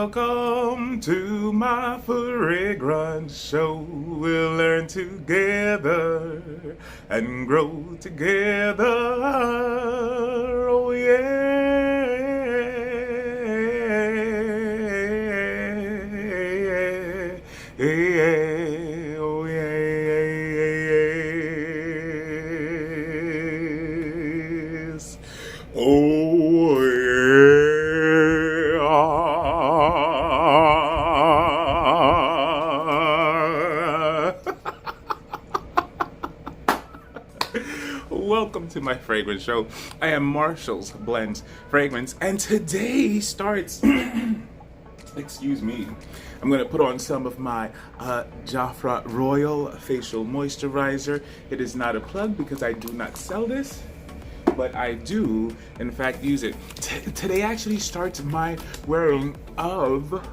Welcome to my fragrance show. We'll learn together and grow together. Oh yeah, yeah, oh yes, oh yeah. Welcome to my fragrance show. I am Marshall's Blends Fragrance, and today starts, excuse me, I'm going to put on some of my Jafra Royal Facial Moisturizer. It is not a plug because I do not sell this, but I do, in fact, use it. Today actually starts my wearing of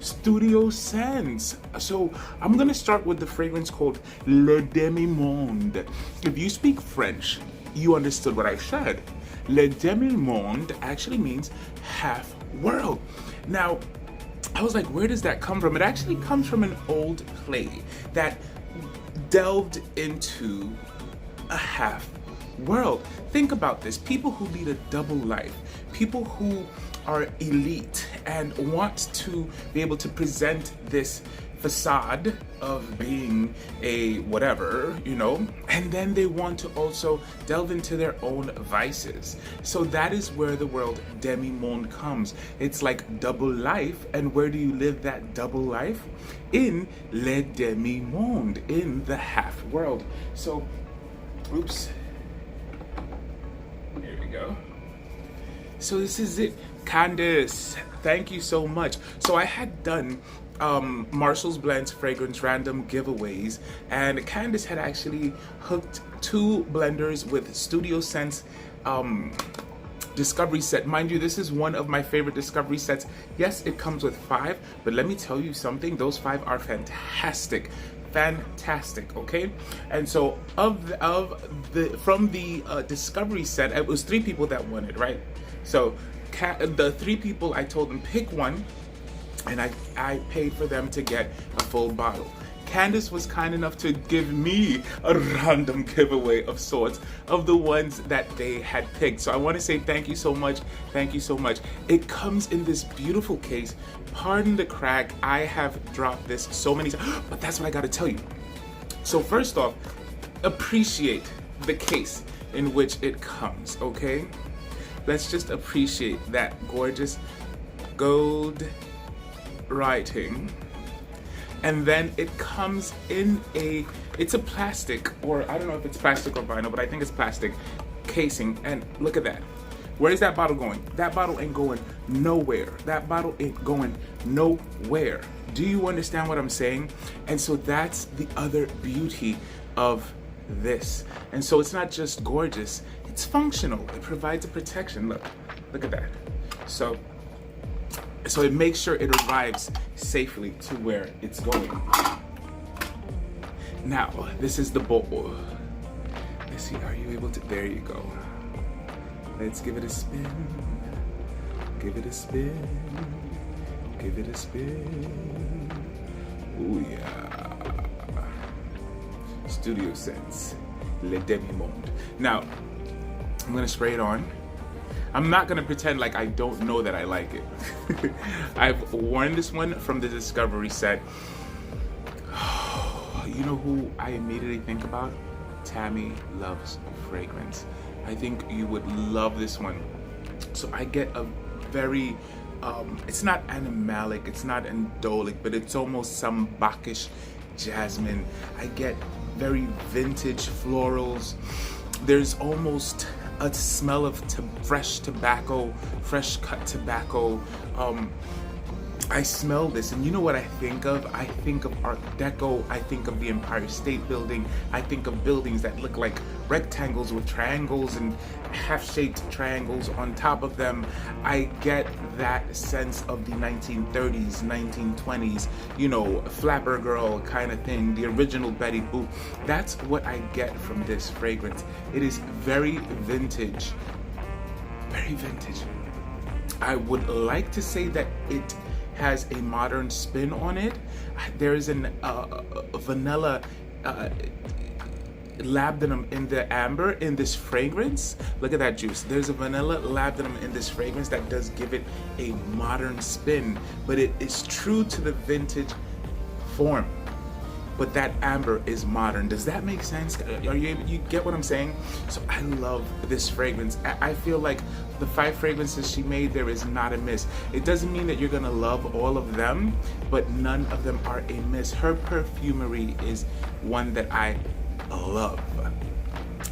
Studio Scents. So I'm gonna start with the fragrance called Le Demimonde. If you speak French, you understood what I said. Le Demimonde actually means half world. Now, I was like, where does that come from? It actually comes from an old play that delved into a half world. Think about this. People who lead a double life, people who are elite and want to be able to present this facade of being a whatever, you know, and then they want to also delve into their own vices. So that is where the word demi-monde comes. It's like double life, and where do you live that double life? In le demi-monde, in the half world. So, oops. There we go. So this is it. Candace, thank you so much. So I had done Marshall's Blends fragrance random giveaways, and Candace had actually hooked 2 blenders with Studio Scents discovery set. Mind you, this is one of my favorite discovery sets. Yes, it comes with 5, but let me tell you something, those 5 are fantastic, okay? And so from the discovery set, it was 3 people that won it, right? So the 3 people, I told them pick one, and I paid for them to get a full bottle. Candace was kind enough to give me a random giveaway of sorts of the ones that they had picked. So I want to say thank you so much. Thank you so much. It comes in this beautiful case. Pardon the crack. I have dropped this so many times, but that's what I got to tell you. So first off, appreciate the case in which it comes, okay? Let's just appreciate that gorgeous gold writing. And then it comes in it's a plastic, or I don't know if it's plastic or vinyl, but I think it's plastic casing. And look at that. Where is that bottle going? That bottle ain't going nowhere. That bottle ain't going nowhere. Do you understand what I'm saying? And so that's the other beauty of this. And so it's not just gorgeous, it's functional. It provides a protection. Look at that. So it makes sure it arrives safely to where it's going. Now, this is the bowl. Let's see, are you able to, there you go. Let's give it a spin. Give it a spin. Give it a spin. Oh yeah. Studio Scents, Le Demimonde. Now, I'm gonna spray it on. I'm not gonna pretend like I don't know that I like it. I've worn this one from the Discovery set. You know who I immediately think about? Tammy Loves Fragrance. I think you would love this one. So I get a very, it's not animalic, it's not indolic, but it's almost some Bacchish jasmine. I get very vintage florals. There's almost a smell of fresh tobacco, fresh cut tobacco. I smell this, and you know what I think of? I think of Art Deco, I think of the Empire State Building, I think of buildings that look like rectangles with triangles and half-shaped triangles on top of them. I get that sense of the 1930s, 1920s, you know, flapper girl kind of thing, the original Betty Boop. That's what I get from this fragrance. It is very vintage, very vintage. I would like to say that it has a modern spin on it. There is an vanilla labdanum in the amber in this fragrance. Look at that juice. There's a vanilla labdanum in this fragrance that does give it a modern spin, but it is true to the vintage form. But that amber is modern. Does that make sense? You get what I'm saying? So I love this fragrance. I feel like the 5 fragrances she made, there is not a miss. It doesn't mean that you're gonna love all of them, but none of them are a miss. Her perfumery is one that I love.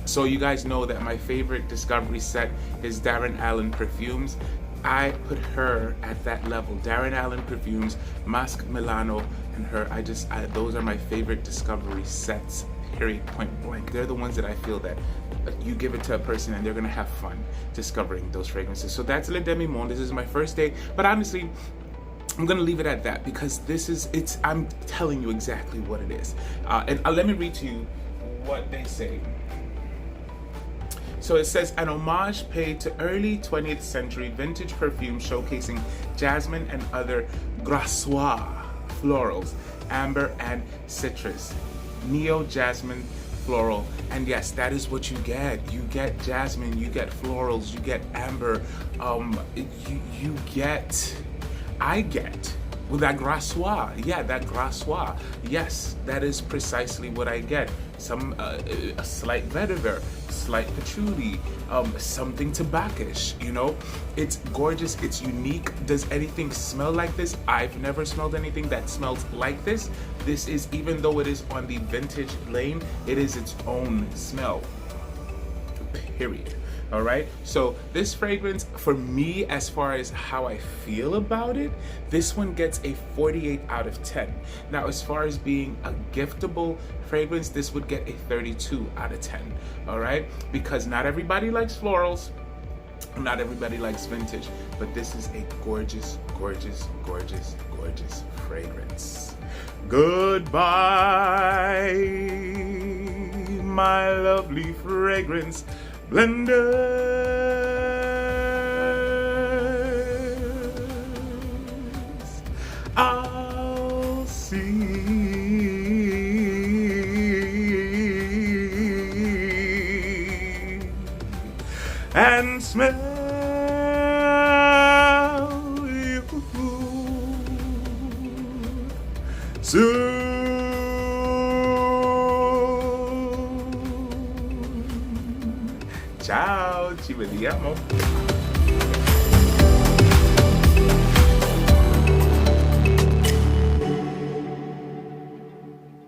So you guys know that my favorite discovery set is Darren Allen Perfumes. I put her at that level. Darren Allen Perfumes, Masque Milano, and her. Those are my favorite discovery sets, period, point blank. They're the ones that I feel that you give it to a person and they're gonna have fun discovering those fragrances. So that's Le Demimonde. This is my first day, but honestly, I'm gonna leave it at that because I'm telling you exactly what it is. And let me read to you what they say. So it says, an homage paid to early 20th century vintage perfume showcasing jasmine and other grassois florals, amber and citrus, neo jasmine floral. And yes, that is what you get. You get jasmine, you get florals, you get amber, I get with that grassois. Yeah, that grassois. Yes, that is precisely what I get. A slight vetiver, slight patchouli, something tobacish, you know? It's gorgeous, it's unique. Does anything smell like this? I've never smelled anything that smells like this. This is, even though it is on the vintage lane, it is its own smell, period. All right, so this fragrance, for me, as far as how I feel about it, this one gets a 48 out of 10. Now, as far as being a giftable fragrance, this would get a 32 out of 10, all right? Because not everybody likes florals, not everybody likes vintage, but this is a gorgeous, gorgeous, gorgeous, gorgeous fragrance. Goodbye, my lovely fragrance blenders. I'll see and smell you soon. Ciao, ci vediamo.